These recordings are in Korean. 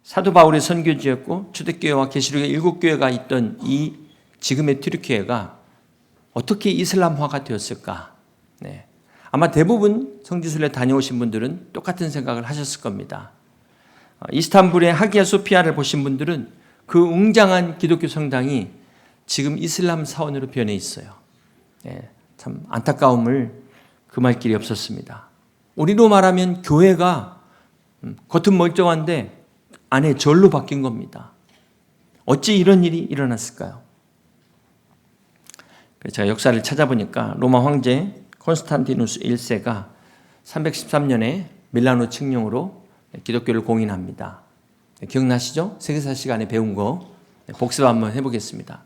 사도 바울의 선교지였고 초대교회와 계시록의 7교회가 있던 이 지금의 튀르키예가 어떻게 이슬람화가 되었을까? 아마 대부분 성지순례 다녀오신 분들은 똑같은 생각을 하셨을 겁니다. 이스탄불의 하기야 소피아를 보신 분들은 그 웅장한 기독교 성당이 지금 이슬람 사원으로 변해 있어요. 참 안타까움을 금할 길이 없었습니다. 우리로 말하면 교회가 겉은 멀쩡한데 안에 절로 바뀐 겁니다. 어찌 이런 일이 일어났을까요? 제가 역사를 찾아보니까 로마 황제 콘스탄티누스 1세가 313년에 밀라노 칙령으로 기독교를 공인합니다. 기억나시죠? 세계사 시간에 배운 거 복습 한번 해보겠습니다.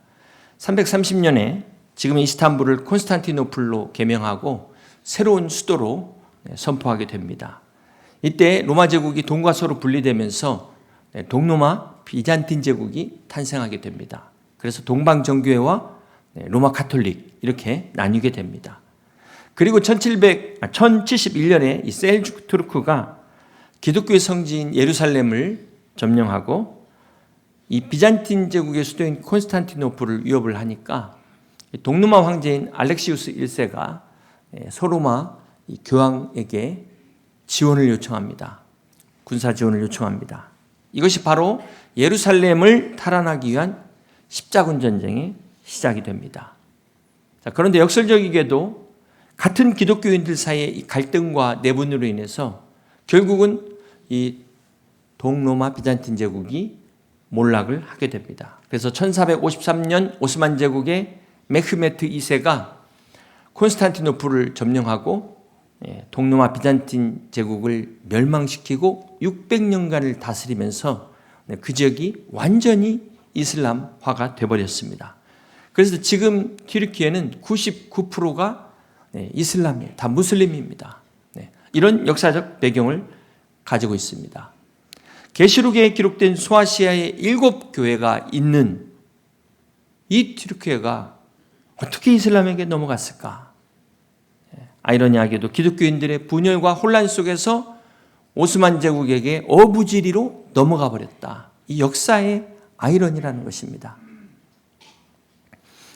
330년에 지금의 이스탄불을 콘스탄티노플로 개명하고 새로운 수도로 선포하게 됩니다. 이때 로마 제국이 동과 서로 분리되면서 동로마 비잔틴 제국이 탄생하게 됩니다. 그래서 동방정교회와 로마 카톨릭 이렇게 나뉘게 됩니다. 그리고 1071년에 이 셀주크 투르크가 기독교의 성지인 예루살렘을 점령하고 이 비잔틴 제국의 수도인 콘스탄티노플을 위협을 하니까 동로마 황제인 알렉시우스 1세가 소로마 교황에게 지원을 요청합니다. 군사 지원을 요청합니다. 이것이 바로 예루살렘을 탈환하기 위한 십자군 전쟁의 시작이 됩니다. 그런데 역설적이게도 같은 기독교인들 사이의 이 갈등과 내분으로 인해서 결국은 이 동로마 비잔틴 제국이 몰락을 하게 됩니다. 그래서 1453년 오스만 제국의 메흐메트 2세가 콘스탄티노플을 점령하고 동로마 비잔틴 제국을 멸망시키고 600년간을 다스리면서 그 지역이 완전히 이슬람화가 되어버렸습니다. 그래서 지금 튀르키예는 99%가 이슬람이에요. 다 무슬림입니다. 이런 역사적 배경을 가지고 있습니다. 계시록에 기록된 소아시아의 7교회가 있는 이 튀르키예가 어떻게 이슬람에게 넘어갔을까? 아이러니하게도 기독교인들의 분열과 혼란 속에서 오스만 제국에게 어부지리로 넘어가 버렸다. 이 역사의 아이러니라는 것입니다.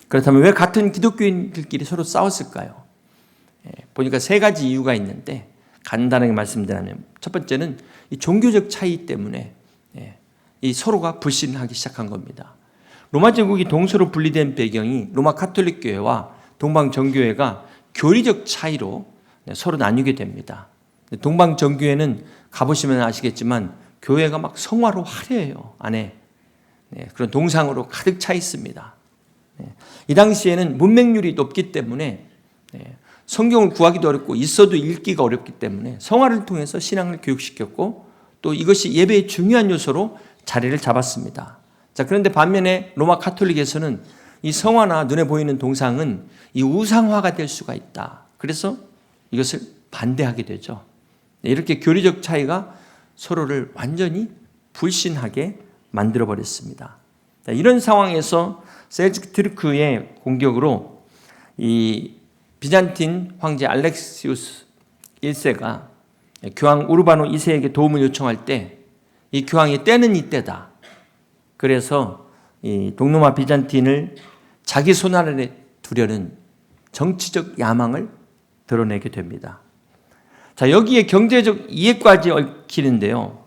그렇다면 왜 같은 기독교인들끼리 서로 싸웠을까요? 보니까 3가지 이유가 있는데 간단하게 말씀드리면 첫 번째는 이 종교적 차이 때문에 이 서로가 불신하기 시작한 겁니다. 로마 제국이 동서로 분리된 배경이 로마 카톨릭 교회와 동방 정교회가 교리적 차이로 서로 나뉘게 됩니다. 동방 정교회는 가보시면 아시겠지만 교회가 막 성화로 화려해요. 안에 그런 동상으로 가득 차 있습니다. 이 당시에는 문맹률이 높기 때문에 성경을 구하기도 어렵고 있어도 읽기가 어렵기 때문에 성화를 통해서 신앙을 교육시켰고 또 이것이 예배의 중요한 요소로 자리를 잡았습니다. 자, 그런데 반면에 로마 카톨릭에서는 이 성화나 눈에 보이는 동상은 이 우상화가 될 수가 있다. 그래서 이것을 반대하게 되죠. 이렇게 교리적 차이가 서로를 완전히 불신하게 만들어버렸습니다. 이런 상황에서 셀주크 투르크의 공격으로 이 비잔틴 황제 알렉시우스 1세가 교황 우르바노 2세에게 도움을 요청할 때 이 교황이 때는 이때다. 그래서 이 동로마 비잔틴을 자기 손 아래 두려는 정치적 야망을 드러내게 됩니다. 자, 여기에 경제적 이해까지 얽히는데요.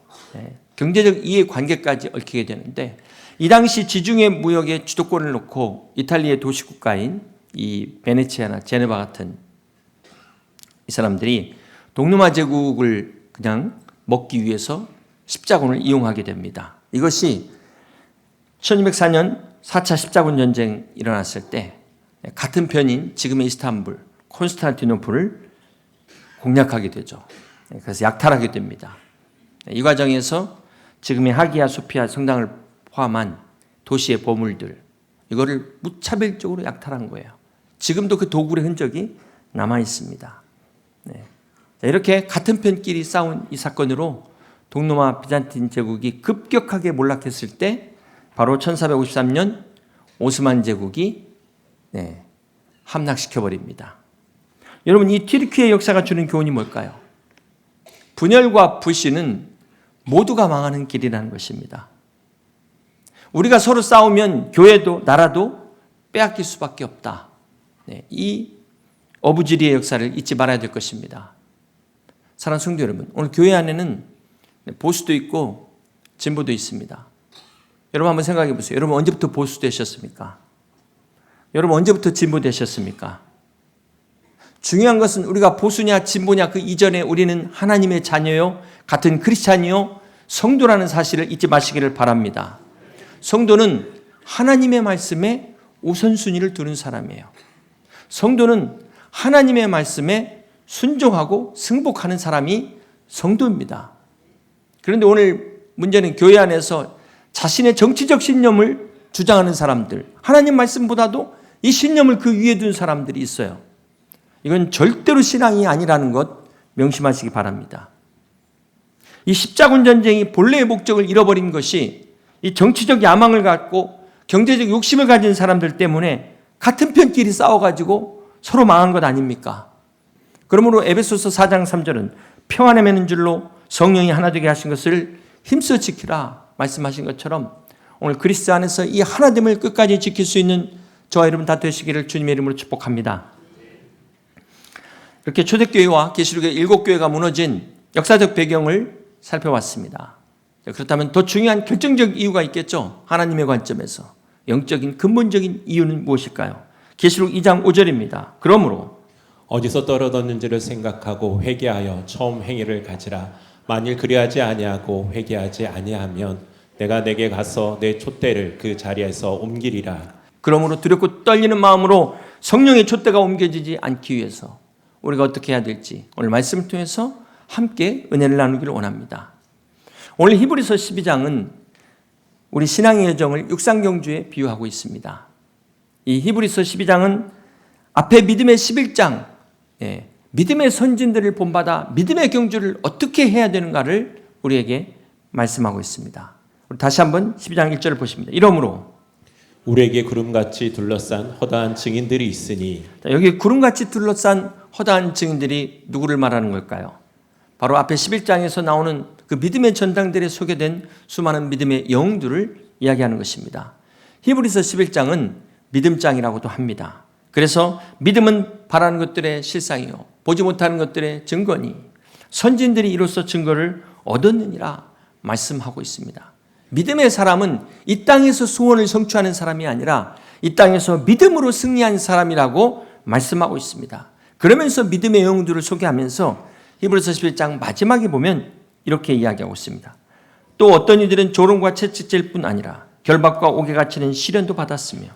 경제적 이해 관계까지 얽히게 되는데 이 당시 지중해 무역의 주도권을 놓고 이탈리아의 도시국가인 이 베네치아나 제네바 같은 이 사람들이 동로마 제국을 그냥 먹기 위해서 십자군을 이용하게 됩니다. 이것이 1204년 4차 십자군 전쟁이 일어났을 때 같은 편인 지금의 이스탄불, 콘스탄티노플을 공략하게 되죠. 그래서 약탈하게 됩니다. 이 과정에서 지금의 하기야 소피아 성당을 포함한 도시의 보물들, 이거를 무차별적으로 약탈한 거예요. 지금도 그 도굴의 흔적이 남아 있습니다. 이렇게 같은 편끼리 싸운 이 사건으로 동로마 비잔틴 제국이 급격하게 몰락했을 때 바로 1453년 오스만 제국이 함락시켜버립니다. 여러분, 이 튀르키예 역사가 주는 교훈이 뭘까요? 분열과 불신은 모두가 망하는 길이라는 것입니다. 우리가 서로 싸우면 교회도 나라도 빼앗길 수밖에 없다. 이 어부지리의 역사를 잊지 말아야 될 것입니다. 사랑하는 성도 여러분, 오늘 교회 안에는 보수도 있고 진보도 있습니다. 여러분 한번 생각해 보세요. 여러분 언제부터 보수 되셨습니까? 여러분 언제부터 진보 되셨습니까? 중요한 것은 우리가 보수냐 진보냐 그 이전에 우리는 하나님의 자녀요, 같은 크리스찬이요, 성도라는 사실을 잊지 마시기를 바랍니다. 성도는 하나님의 말씀에 우선순위를 두는 사람이에요. 성도는 하나님의 말씀에 순종하고 승복하는 사람이 성도입니다. 그런데 오늘 문제는 교회 안에서 자신의 정치적 신념을 주장하는 사람들, 하나님 말씀보다도 이 신념을 그 위에 둔 사람들이 있어요. 이건 절대로 신앙이 아니라는 것 명심하시기 바랍니다. 이 십자군 전쟁이 본래의 목적을 잃어버린 것이 이 정치적 야망을 갖고 경제적 욕심을 가진 사람들 때문에 같은 편끼리 싸워가지고 서로 망한 것 아닙니까? 그러므로 에베소서 4장 3절은 평안에 매는 줄로 성령이 하나 되게 하신 것을 힘써 지키라 말씀하신 것처럼 오늘 그리스도 안에서 이 하나됨을 끝까지 지킬 수 있는 저와 여러분 다 되시기를 주님의 이름으로 축복합니다. 이렇게 초대교회와 계시록의 7교회가 무너진 역사적 배경을 살펴봤습니다. 그렇다면 더 중요한 결정적 이유가 있겠죠. 하나님의 관점에서 영적인 근본적인 이유는 무엇일까요? 계시록 2장 5절입니다. 그러므로 어디서 떨어졌는지를 생각하고 회개하여 처음 행위를 가지라. 만일 그리하지 아니하고 회개하지 아니하면 내가 내게 가서 내 촛대를 그 자리에서 옮기리라. 그러므로 두렵고 떨리는 마음으로 성령의 촛대가 옮겨지지 않기 위해서 우리가 어떻게 해야 될지 오늘 말씀을 통해서 함께 은혜를 나누기를 원합니다. 오늘 히브리서 12장은 우리 신앙의 여정을 육상경주에 비유하고 있습니다. 이 히브리서 12장은 앞에 믿음의 11장, 믿음의 선진들을 본받아 믿음의 경주를 어떻게 해야 되는가를 우리에게 말씀하고 있습니다. 우리 다시 한번 12장 1절을 보십니다. 이러므로 우리에게 구름같이 둘러싼 허다한 증인들이 있으니. 여기 구름같이 둘러싼 허다한 증인들이 누구를 말하는 걸까요? 바로 앞에 11장에서 나오는 그 믿음의 전당들에 소개된 수많은 믿음의 영웅들을 이야기하는 것입니다. 히브리서 11장은 믿음장이라고도 합니다. 그래서 믿음은 바라는 것들의 실상이요 보지 못하는 것들의 증거니 선진들이 이로써 증거를 얻었느니라 말씀하고 있습니다. 믿음의 사람은 이 땅에서 소원을 성취하는 사람이 아니라 이 땅에서 믿음으로 승리한 사람이라고 말씀하고 있습니다. 그러면서 믿음의 영웅들을 소개하면서 히브리서 11장 마지막에 보면 이렇게 이야기하고 있습니다. 또 어떤 이들은 조롱과 채찍질 뿐 아니라 결박과 옥에 갇히는 시련도 받았으며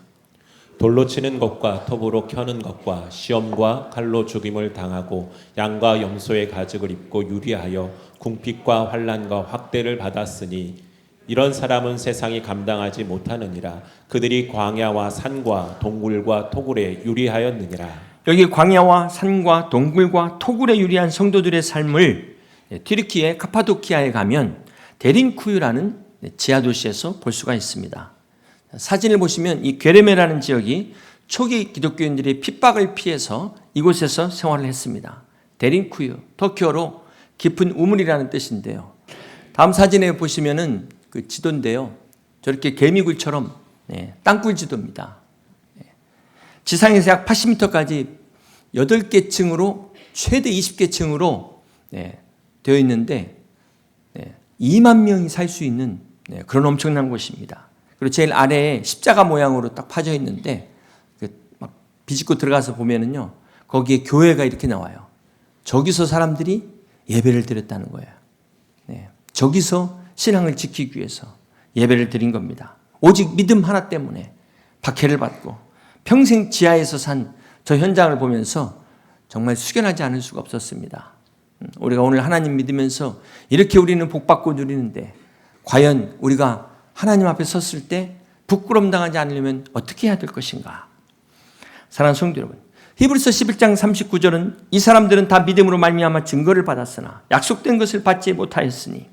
돌로 치는 것과 톱으로 켜는 것과 시험과 칼로 죽임을 당하고 양과 염소의 가죽을 입고 유리하여 궁핍과 환난과 확대를 받았으니 이런 사람은 세상이 감당하지 못하느니라. 그들이 광야와 산과 동굴과 토굴에 유리하였느니라. 여기 광야와 산과 동굴과 토굴에 유리한 성도들의 삶을 튀르키예 카파도키아에 가면 데린쿠유라는 지하도시에서 볼 수가 있습니다. 사진을 보시면 이 게레메라는 지역이 초기 기독교인들이 핍박을 피해서 이곳에서 생활을 했습니다. 데린쿠유, 터키어로 깊은 우물이라는 뜻인데요. 다음 사진에 보시면은 그 지도인데요. 저렇게 개미굴처럼 땅굴 지도입니다. 지상에서 약 80m까지 8개 층으로 최대 20개 층으로 되어 있는데 2만 명이 살 수 있는 그런 엄청난 곳입니다. 그리고 제일 아래에 십자가 모양으로 딱 파져 있는데 막 비집고 들어가서 보면은요 거기에 교회가 이렇게 나와요. 저기서 사람들이 예배를 드렸다는 거예요. 저기서 신앙을 지키기 위해서 예배를 드린 겁니다. 오직 믿음 하나 때문에 박해를 받고 평생 지하에서 산 저 현장을 보면서 정말 숙연하지 않을 수가 없었습니다. 우리가 오늘 하나님 믿으면서 이렇게 우리는 복받고 누리는데 과연 우리가 하나님 앞에 섰을 때 부끄러움 당하지 않으려면 어떻게 해야 될 것인가? 사랑하는 성도 여러분, 히브리서 11장 39절은 이 사람들은 다 믿음으로 말미암아 증거를 받았으나 약속된 것을 받지 못하였으니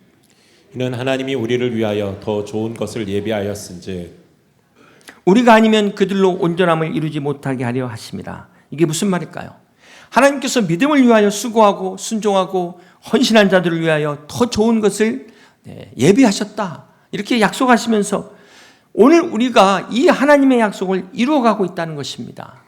이는 하나님이 우리를 위하여 더 좋은 것을 예비하였은즉 우리가 아니면 그들로 온전함을 이루지 못하게 하려 하심이라. 이게 무슨 말일까요? 하나님께서 믿음을 위하여 수고하고 순종하고 헌신한 자들을 위하여 더 좋은 것을 예비하셨다. 이렇게 약속하시면서 오늘 우리가 이 하나님의 약속을 이루어가고 있다는 것입니다.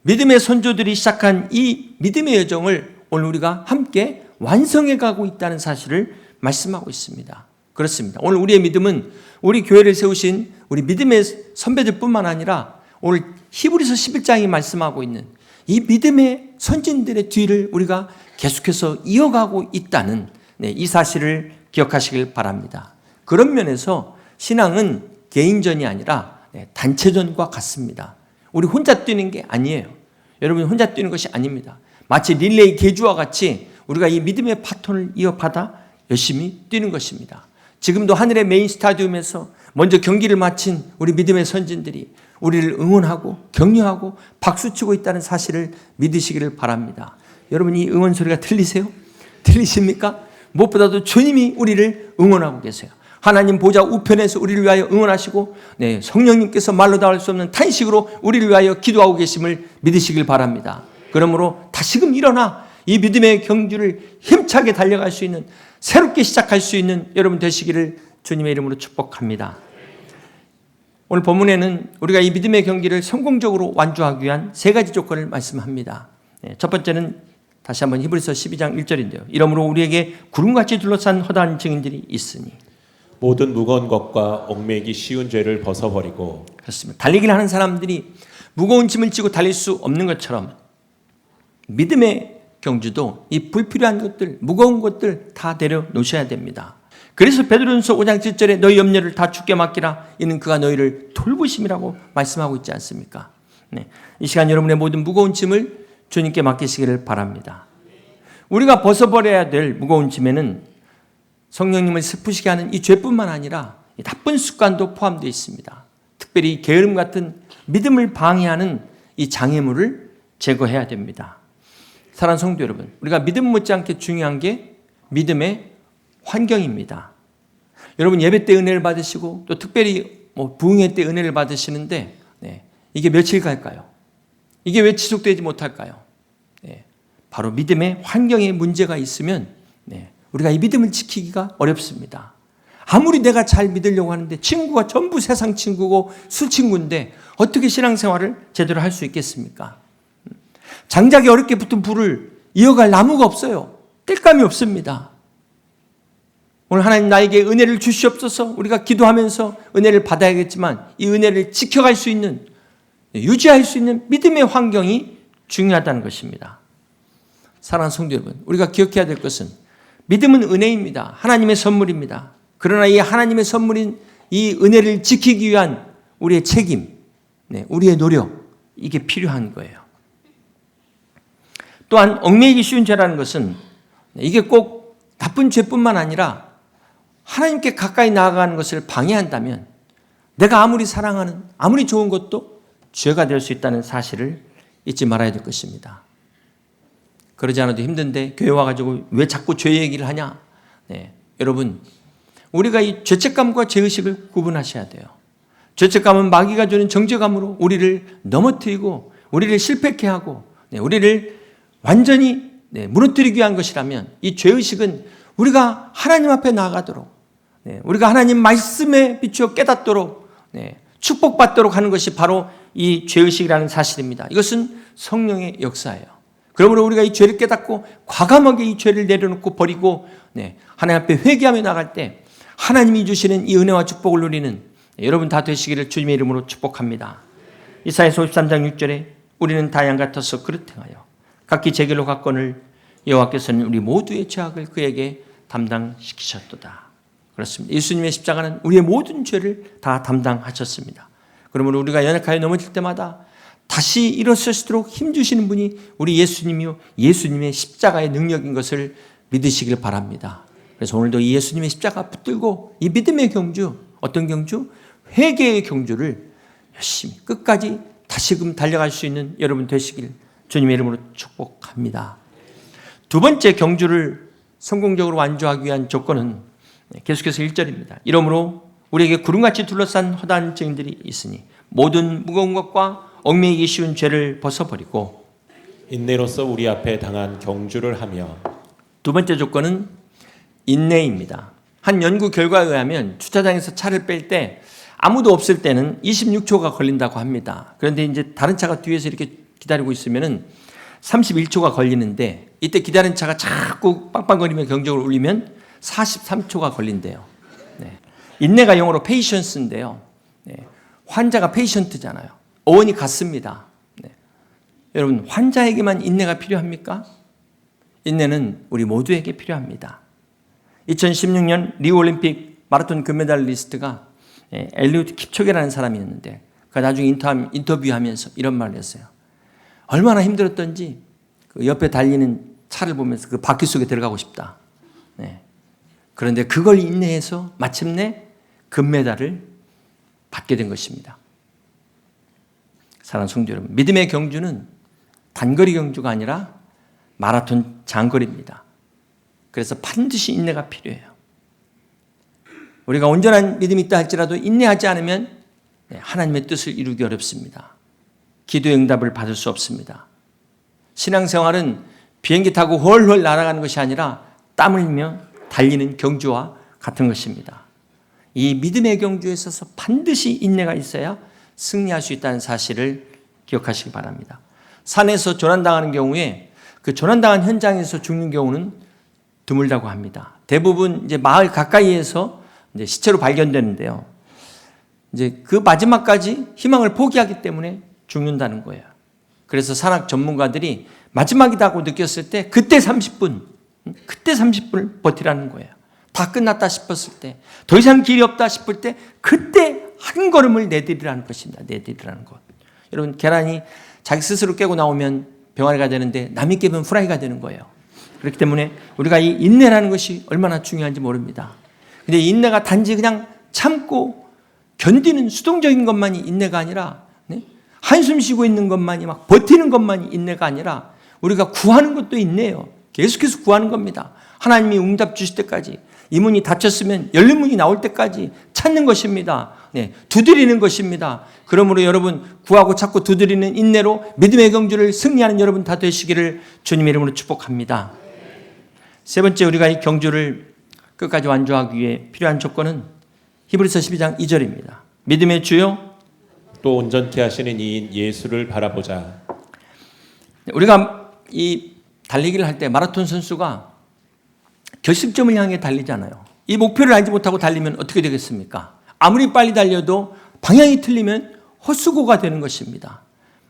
믿음의 선조들이 시작한 이 믿음의 여정을 오늘 우리가 함께 완성해 가고 있다는 사실을 말씀하고 있습니다. 그렇습니다. 오늘 우리의 믿음은 우리 교회를 세우신 우리 믿음의 선배들뿐만 아니라 오늘 히브리서 11장이 말씀하고 있는 이 믿음의 선진들의 뒤를 우리가 계속해서 이어가고 있다는 이 사실을 기억하시길 바랍니다. 그런 면에서 신앙은 개인전이 아니라 단체전과 같습니다. 우리 혼자 뛰는 게 아니에요. 여러분 혼자 뛰는 것이 아닙니다. 마치 릴레이 계주와 같이 우리가 이 믿음의 바톤을 이어받아 열심히 뛰는 것입니다. 지금도 하늘의 메인 스타디움에서 먼저 경기를 마친 우리 믿음의 선진들이 우리를 응원하고 격려하고 박수치고 있다는 사실을 믿으시기를 바랍니다. 여러분 이 응원 소리가 들리세요? 들리십니까? 무엇보다도 주님이 우리를 응원하고 계세요. 하나님 보좌 우편에서 우리를 위하여 응원하시고 성령님께서 말로 다 할 수 없는 탄식으로 우리를 위하여 기도하고 계심을 믿으시길 바랍니다. 그러므로 다시금 일어나 이 믿음의 경주를 힘차게 달려갈 수 있는 새롭게 시작할 수 있는 여러분 되시기를 주님의 이름으로 축복합니다. 오늘 본문에는 우리가 이 믿음의 경기를 성공적으로 완주하기 위한 세 가지 조건을 말씀합니다. 첫 번째는 다시 한번 히브리서 12장 1절인데요. 이러므로 우리에게 구름같이 둘러싼 허다한 증인들이 있으니 모든 무거운 것과 얽매이기 쉬운 죄를 벗어버리고. 그렇습니다. 달리기를 하는 사람들이 무거운 짐을 지고 달릴 수 없는 것처럼 믿음의 경주도 이 불필요한 것들, 무거운 것들 다 내려놓으셔야 됩니다. 그래서 베드로전서 5장 7절에 너희 염려를 다 주께 맡기라. 이는 그가 너희를 돌보심이라고 말씀하고 있지 않습니까? 이 시간 여러분의 모든 무거운 짐을 주님께 맡기시기를 바랍니다. 우리가 벗어버려야 될 무거운 짐에는 성령님을 슬프시게 하는 이 죄뿐만 아니라 이 나쁜 습관도 포함되어 있습니다. 특별히 게으름 같은 믿음을 방해하는 이 장애물을 제거해야 됩니다. 사랑하는 성도 여러분, 우리가 믿음 못지않게 중요한 게 믿음의 환경입니다. 여러분 예배 때 은혜를 받으시고 또 특별히 부흥회 때 은혜를 받으시는데 이게 며칠 갈까요? 이게 왜 지속되지 못할까요? 바로 믿음의 환경에 문제가 있으면 우리가 이 믿음을 지키기가 어렵습니다. 아무리 내가 잘 믿으려고 하는데 친구가 전부 세상 친구고 술 친구인데 어떻게 신앙생활을 제대로 할 수 있겠습니까? 장작에 어렵게 붙은 불을 이어갈 나무가 없어요. 땔감이 없습니다. 오늘 하나님 나에게 은혜를 주시옵소서. 우리가 기도하면서 은혜를 받아야겠지만 이 은혜를 지켜갈 수 있는, 유지할 수 있는 믿음의 환경이 중요하다는 것입니다. 사랑하는 성도 여러분, 우리가 기억해야 될 것은 믿음은 은혜입니다. 하나님의 선물입니다. 그러나 이 하나님의 선물인 이 은혜를 지키기 위한 우리의 책임, 우리의 노력, 이게 필요한 거예요. 또한 얽매이기 쉬운 죄라는 것은 이게 꼭 나쁜 죄뿐만 아니라 하나님께 가까이 나아가는 것을 방해한다면 내가 아무리 사랑하는 아무리 좋은 것도 죄가 될 수 있다는 사실을 잊지 말아야 될 것입니다. 그러지 않아도 힘든데 교회 와가지고 왜 자꾸 죄 얘기를 하냐? 여러분 우리가 이 죄책감과 죄의식을 구분하셔야 돼요. 죄책감은 마귀가 주는 정죄감으로 우리를 넘어뜨리고 우리를 실패케 하고 우리를 완전히 무너뜨리기 위한 것이라면 이 죄의식은 우리가 하나님 앞에 나아가도록 우리가 하나님 말씀에 비추어 깨닫도록 축복받도록 하는 것이 바로 이 죄의식이라는 사실입니다. 이것은 성령의 역사예요. 그러므로 우리가 이 죄를 깨닫고 과감하게 이 죄를 내려놓고 버리고 하나님 앞에 회개하며 나갈 때 하나님이 주시는 이 은혜와 축복을 누리는 여러분 다 되시기를 주님의 이름으로 축복합니다. 이사야서 53장 6절에 우리는 다 양 같아서 그릇 행하여 각기 제 길로 갔거늘 여호와께서는 우리 모두의 죄악을 그에게 담당시키셨도다. 그렇습니다. 예수님의 십자가는 우리의 모든 죄를 다 담당하셨습니다. 그러므로 우리가 연약하여 넘어질 때마다 다시 일어설 수 있도록 힘주시는 분이 우리 예수님이요 예수님의 십자가의 능력인 것을 믿으시길 바랍니다. 그래서 오늘도 이 예수님의 십자가 붙들고 이 믿음의 경주, 어떤 경주? 회개의 경주를 열심히 끝까지 다시금 달려갈 수 있는 여러분 되시길 주님의 이름으로 축복합니다. 두 번째 경주를 성공적으로 완주하기 위한 조건은 계속해서 1절입니다. 이러므로 우리에게 구름같이 둘러싼 허다한 증인들이 있으니 모든 무거운 것과 얽매이기 쉬운 죄를 벗어버리고 인내로서 우리 앞에 당한 경주를 하며. 두 번째 조건은 인내입니다. 한 연구 결과에 의하면 주차장에서 차를 뺄 때 아무도 없을 때는 26초가 걸린다고 합니다. 그런데 이제 다른 차가 뒤에서 이렇게 기다리고 있으면은 31초가 걸리는데, 이때 기다린 차가 자꾸 빵빵거리며 경적을 울리면 43초가 걸린대요. 네. 인내가 영어로 patience인데요. 네. 환자가 patient잖아요. 어원이 같습니다. 네. 여러분, 환자에게만 인내가 필요합니까? 인내는 우리 모두에게 필요합니다. 2016년 리우올림픽 마라톤 금메달리스트가 엘리우드 킵초게라는 사람이었는데, 그 나중에 인터뷰하면서 이런 말을 했어요. 얼마나 힘들었던지 그 옆에 달리는 차를 보면서 그 바퀴 속에 들어가고 싶다. 네. 그런데 그걸 인내해서 마침내 금메달을 받게 된 것입니다. 사랑하는 성도 여러분, 믿음의 경주는 단거리 경주가 아니라 마라톤 장거리입니다. 그래서 반드시 인내가 필요해요. 우리가 온전한 믿음이 있다 할지라도 인내하지 않으면 하나님의 뜻을 이루기 어렵습니다. 기도의 응답을 받을 수 없습니다. 신앙생활은 비행기 타고 훨훨 날아가는 것이 아니라 땀 흘리며 달리는 경주와 같은 것입니다. 이 믿음의 경주에 있어서 반드시 인내가 있어야 승리할 수 있다는 사실을 기억하시기 바랍니다. 산에서 조난당하는 경우에 그 조난당한 현장에서 죽는 경우는 드물다고 합니다. 대부분 이제 마을 가까이에서 이제 시체로 발견되는데요. 이제 그 마지막까지 희망을 포기하기 때문에 죽는다는 거예요. 그래서 산악 전문가들이 마지막이라고 느꼈을 때 그때 30분을 버티라는 거예요. 다 끝났다 싶었을 때, 더 이상 길이 없다 싶을 때 그때 한 걸음을 내디디라는 것입니다. 내디디라는 것. 여러분, 계란이 자기 스스로 깨고 나오면 병아리가 되는데 남이 깨면 후라이가 되는 거예요. 그렇기 때문에 우리가 이 인내라는 것이 얼마나 중요한지 모릅니다. 근데 인내가 단지 그냥 참고 견디는 수동적인 것만이 인내가 아니라, 네? 한숨 쉬고 있는 것만이 막 버티는 것만이 인내가 아니라 우리가 구하는 것도 인내예요. 계속해서 구하는 겁니다. 하나님이 응답 주실 때까지, 이 문이 닫혔으면 열린 문이 나올 때까지 찾는 것입니다. 네, 두드리는 것입니다. 그러므로 여러분, 구하고 찾고 두드리는 인내로 믿음의 경주를 승리하는 여러분 다 되시기를 주님의 이름으로 축복합니다. 세 번째, 우리가 이 경주를 끝까지 완주하기 위해 필요한 조건은 히브리서 12장 2절입니다. 믿음의 주요 또 온전케 하시는 이인 예수를 바라보자. 우리가 이 달리기를 할 때 마라톤 선수가 결승점을 향해 달리잖아요. 이 목표를 알지 못하고 달리면 어떻게 되겠습니까? 아무리 빨리 달려도 방향이 틀리면 헛수고가 되는 것입니다.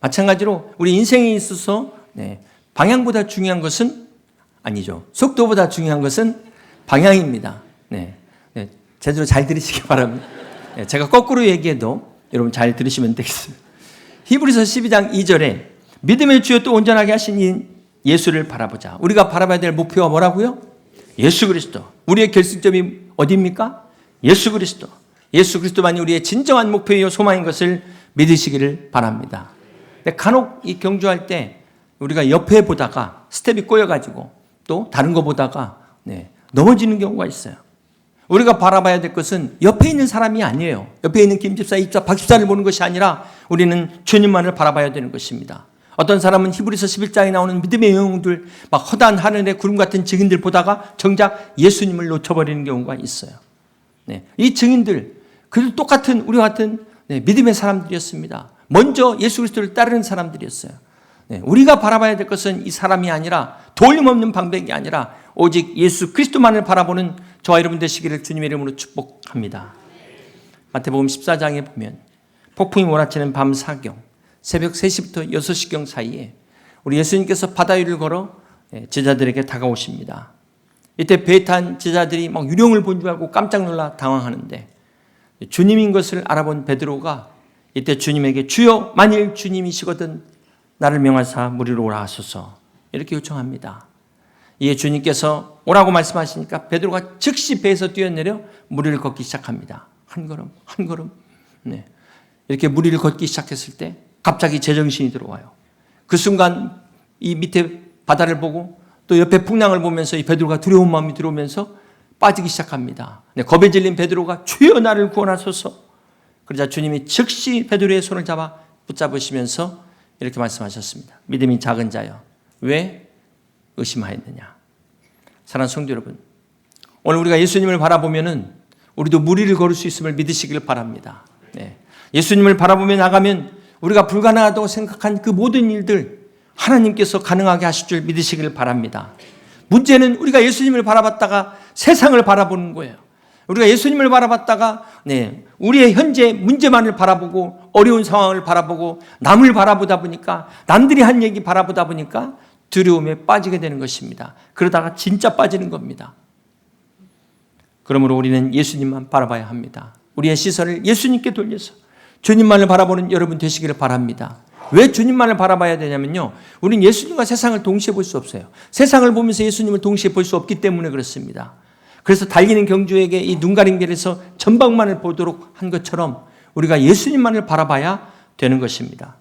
마찬가지로 우리 인생에 있어서 방향보다 중요한 것은 아니죠. 속도보다 중요한 것은 방향입니다. 제대로 잘 들으시기 바랍니다. 제가 거꾸로 얘기해도 여러분 잘 들으시면 되겠습니다. 히브리서 12장 2절에 믿음의 주여 또 온전하게 하신 이 예수를 바라보자. 우리가 바라봐야 될 목표가 뭐라고요? 예수 그리스도. 우리의 결승점이 어디입니까? 예수 그리스도. 예수 그리스도만이 우리의 진정한 목표이요 소망인 것을 믿으시기를 바랍니다. 간혹 이 경주할 때 우리가 옆에 보다가 스텝이 꼬여가지고 또 다른 거 보다가 넘어지는 경우가 있어요. 우리가 바라봐야 될 것은 옆에 있는 사람이 아니에요. 옆에 있는 김 집사, 이 집사, 박 집사를 보는 것이 아니라 우리는 주님만을 바라봐야 되는 것입니다. 어떤 사람은 히브리서 11장에 나오는 믿음의 영웅들, 막 허다한 하늘의 구름 같은 증인들 보다가 정작 예수님을 놓쳐버리는 경우가 있어요. 이 증인들, 그들 똑같은 우리와 같은 믿음의 사람들이었습니다. 먼저 예수 그리스도를 따르는 사람들이었어요. 우리가 바라봐야 될 것은 이 사람이 아니라, 돌림없는 방백이 아니라 오직 예수 그리스도만을 바라보는 저와 여러분 되시기를 주님의 이름으로 축복합니다. 마태복음 14장에 보면 폭풍이 몰아치는 밤 사경, 새벽 3시부터 6시경 사이에 우리 예수님께서 바다 위를 걸어 제자들에게 다가오십니다. 이때 배에 탄 제자들이 막 유령을 본 줄 알고 깜짝 놀라 당황하는데, 주님인 것을 알아본 베드로가 이때 주님에게 주여 만일 주님이시거든 나를 명하사 무리로 오라 하소서 이렇게 요청합니다. 이에 주님께서 오라고 말씀하시니까 베드로가 즉시 배에서 뛰어내려 무리를 걷기 시작합니다. 한 걸음 한 걸음. 이렇게 무리를 걷기 시작했을 때 갑자기 제정신이 들어와요. 그 순간 이 밑에 바다를 보고 또 옆에 풍랑을 보면서 이 베드로가 두려운 마음이 들어오면서 빠지기 시작합니다. 겁에 질린 베드로가 주여 나를 구원하소서. 그러자 주님이 즉시 베드로의 손을 잡아 붙잡으시면서 이렇게 말씀하셨습니다. 믿음이 작은 자여 왜 의심하였느냐. 사랑하는 성도 여러분, 오늘 우리가 예수님을 바라보면은 우리도 무리를 걸을 수 있음을 믿으시길 바랍니다. 네. 예수님을 바라보며 나가면 우리가 불가능하다고 생각한 그 모든 일들 하나님께서 가능하게 하실 줄 믿으시길 바랍니다. 문제는 우리가 예수님을 바라봤다가 세상을 바라보는 거예요. 우리가 예수님을 바라봤다가 우리의 현재 문제만을 바라보고 어려운 상황을 바라보고 남을 바라보다 보니까 남들이 한 얘기 바라보다 보니까 두려움에 빠지게 되는 것입니다. 그러다가 진짜 빠지는 겁니다. 그러므로 우리는 예수님만 바라봐야 합니다. 우리의 시선을 예수님께 돌려서 주님만을 바라보는 여러분 되시기를 바랍니다. 왜 주님만을 바라봐야 되냐면요, 우리는 예수님과 세상을 동시에 볼 수 없어요. 세상을 보면서 예수님을 동시에 볼 수 없기 때문에 그렇습니다. 그래서 달리는 경주에게 이 눈가림길에서 전방만을 보도록 한 것처럼 우리가 예수님만을 바라봐야 되는 것입니다.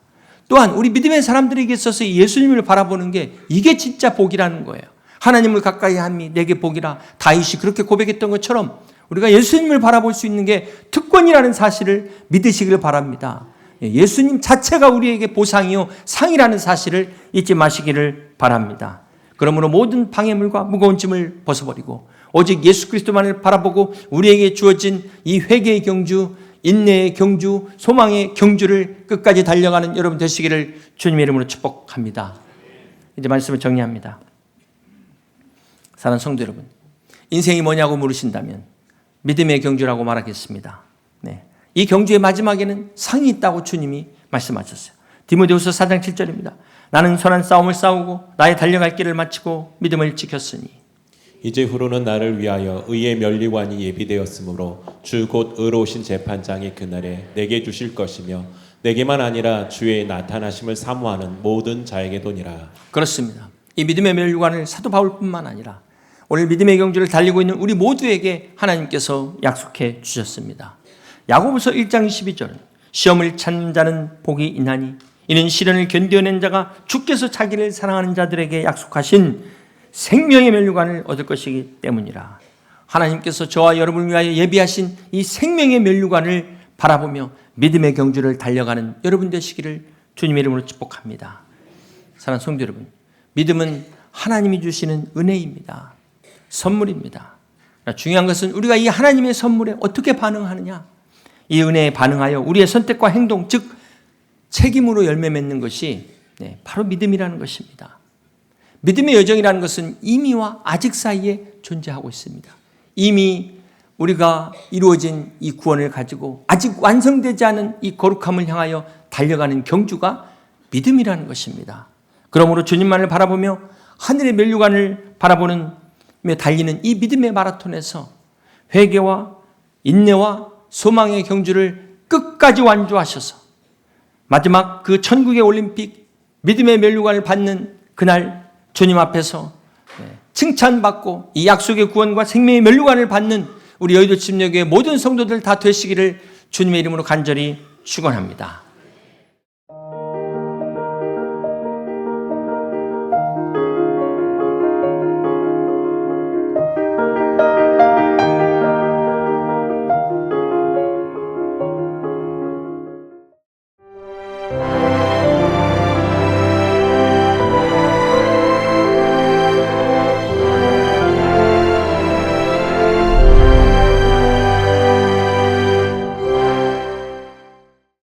또한 우리 믿음의 사람들에게 있어서 예수님을 바라보는 게 이게 진짜 복이라는 거예요. 하나님을 가까이 함이 내게 복이라 다윗이 그렇게 고백했던 것처럼 우리가 예수님을 바라볼 수 있는 게 특권이라는 사실을 믿으시길 바랍니다. 예수님 자체가 우리에게 보상이요 상이라는 사실을 잊지 마시기를 바랍니다. 그러므로 모든 방해물과 무거운 짐을 벗어버리고 오직 예수 그리스도만을 바라보고 우리에게 주어진 이 회개의 경주, 인내의 경주, 소망의 경주를 끝까지 달려가는 여러분 되시기를 주님의 이름으로 축복합니다. 이제 말씀을 정리합니다. 사랑하는 성도 여러분, 인생이 뭐냐고 물으신다면 믿음의 경주라고 말하겠습니다. 이 경주의 마지막에는 상이 있다고 주님이 말씀하셨어요. 디모데후서 4장 7절입니다. 나는 선한 싸움을 싸우고 나의 달려갈 길을 마치고 믿음을 지켰으니 이제 후로는 나를 위하여 의의 면류관이 예비되었으므로 주 곧 의로우신 재판장이 그날에 내게 주실 것이며 내게만 아니라 주의 나타나심을 사모하는 모든 자에게도니라. 그렇습니다. 이 믿음의 면류관을 사도 바울뿐만 아니라 오늘 믿음의 경주를 달리고 있는 우리 모두에게 하나님께서 약속해 주셨습니다. 야고보서 1장 12절 시험을 찾는 자는 복이 있나니 이는 시련을 견뎌낸 자가 주께서 자기를 사랑하는 자들에게 약속하신 생명의 면류관을 얻을 것이기 때문이라. 하나님께서 저와 여러분을 위하여 예비하신 이 생명의 면류관을 바라보며 믿음의 경주를 달려가는 여러분 되시기를 주님의 이름으로 축복합니다. 사랑하는 성도 여러분, 믿음은 하나님이 주시는 은혜입니다. 선물입니다. 중요한 것은 우리가 이 하나님의 선물에 어떻게 반응하느냐, 이 은혜에 반응하여 우리의 선택과 행동, 즉 책임으로 열매 맺는 것이 바로 믿음이라는 것입니다. 믿음의 여정이라는 것은 이미와 아직 사이에 존재하고 있습니다. 이미 우리가 이루어진 이 구원을 가지고 아직 완성되지 않은 이 거룩함을 향하여 달려가는 경주가 믿음이라는 것입니다. 그러므로 주님만을 바라보며 하늘의 면류관을 바라보며 달리는 이 믿음의 마라톤에서 회개와 인내와 소망의 경주를 끝까지 완주하셔서 마지막 그 천국의 올림픽 믿음의 면류관을 받는 그날 주님 앞에서 칭찬받고 이 약속의 구원과 생명의 면류관을 받는 우리 여의도 침례교회 모든 성도들 다 되시기를 주님의 이름으로 간절히 축원합니다.